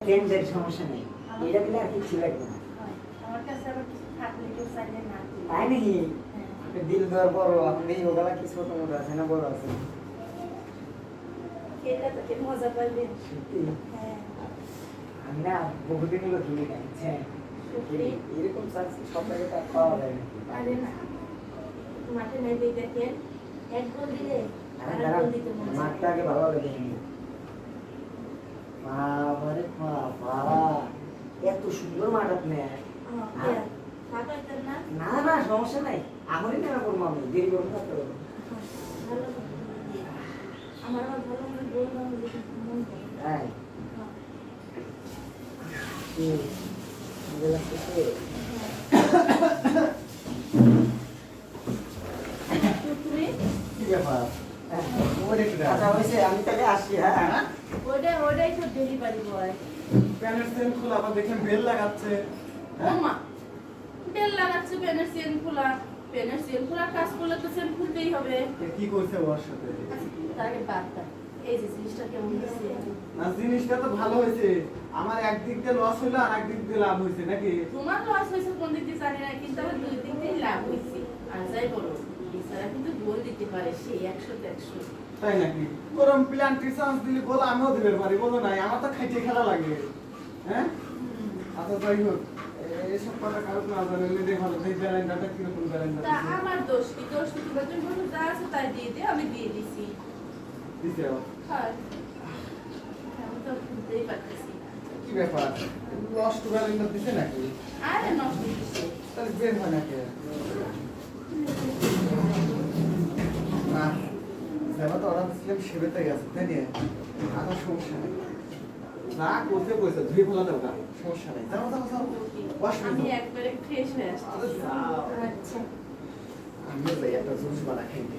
টেন্ডের সমস্যা নেই, এটা দিলে আর কিছু লাগবে না। আমার কাছে আবার কিছু থাকলে কেউ চাইলে না তাই নাকি? দিল দেওয়ার বড় আপনি ওগুলা কি ছোট মোটো আছে না বড় আছে? খেলে তো কেউ মজা পাইবে। সত্যি হ্যাঁ আমি না বহুদিন হলো কিনে খাচ্ছি। সত্যি এরকম চান্স সব জায়গায় তো পাওয়া যায় না। আরে না মাঠে নাই দিয়ে দেখেন এক গোল দিলে আর এক গোল দিতে মন চায়। মাঠটা আগে ভালো লাগে দেখেন। বাবারে বাবা, এত সুন্দর মাঠ আপনি। ফাঁকা হইতেন না? না না সমস্যা নাই, আমারই নেওয়া করবো, আমি দেরি করবো না তো। ভালো আমার আবার ভালো মনে গোল না হলে মন করে। তাই কি সুন্দর লাগতেছে। তুমি কি ব্যাপার? ওরে কি আচ্ছা হয়েছে, আমি তাহলে আসি। হ্যাঁ ওটাই তো ডেলিভারি বয়। প্যানের চেন খোলা, আবার দেখেন বেল লাগাচ্ছে। ও মা বেল লাগাচ্ছে, পেনের চেন খোলা। পেনের চেন খোলা কাজ করলে তো চেন খুলতেই হবে। এ কি করছে ওর সাথে? তাকে বার্তা এই যে জিনিসটা কেমন দিচ্ছে। না জিনিসটা তো ভালো হয়েছে, আমার একদিক দিয়ে লস হইলো আর একদিক দিয়ে লাভ হয়েছে নাকি? তোমার লস হয়েছে কোন দিক দিয়ে জানি না, কিন্তু আমার দুই দিক দিয়ে লাভ হয়েছে। আর যাই বলো এছাড়া কিন্তু গোল দিতে পারে সে 100-100। তাই নাকি? গরম প্ল্যান্টি চান্স দিলে বলো আমিও দিতে পারি, বলো নাই আমার তো খাইতে খেলা লাগে। হ্যাঁ আচ্ছা যাই হোক, এসব কথা কারো না জানে নিজে ভালো। সেই ব্যালেন্ডারটা কিরকম ব্যালেন্ডার তা আমার দোষ কি? দোষ কি? তোমার জন্য যা আছে তাই দিয়ে দে, আমি দিয়ে দিছি। দিতে হবে। হ্যাঁ আমি তো খুলতেই পারতেছি না। কি ব্যাপার, লস্ট ব্যালেন্ডার দিছে নাকি? আরে নষ্ট দিচ্ছে। তাহলে বের হয় নাকি? না যেবা তো অর্ডার দিচ্ছিলাম সেবেতে গেছে, তাই নিয়ে আমার সমস্যা নেই। না করতে বলছে ধুয়ে ফেলা দেবো, সমস্যা নেই। যাও যাও যাও, আমি একবারে ফ্রেশ হয়ে আসছি। আরে যাও। আচ্ছা আমি যাই একটা জুস বানা খাইতে।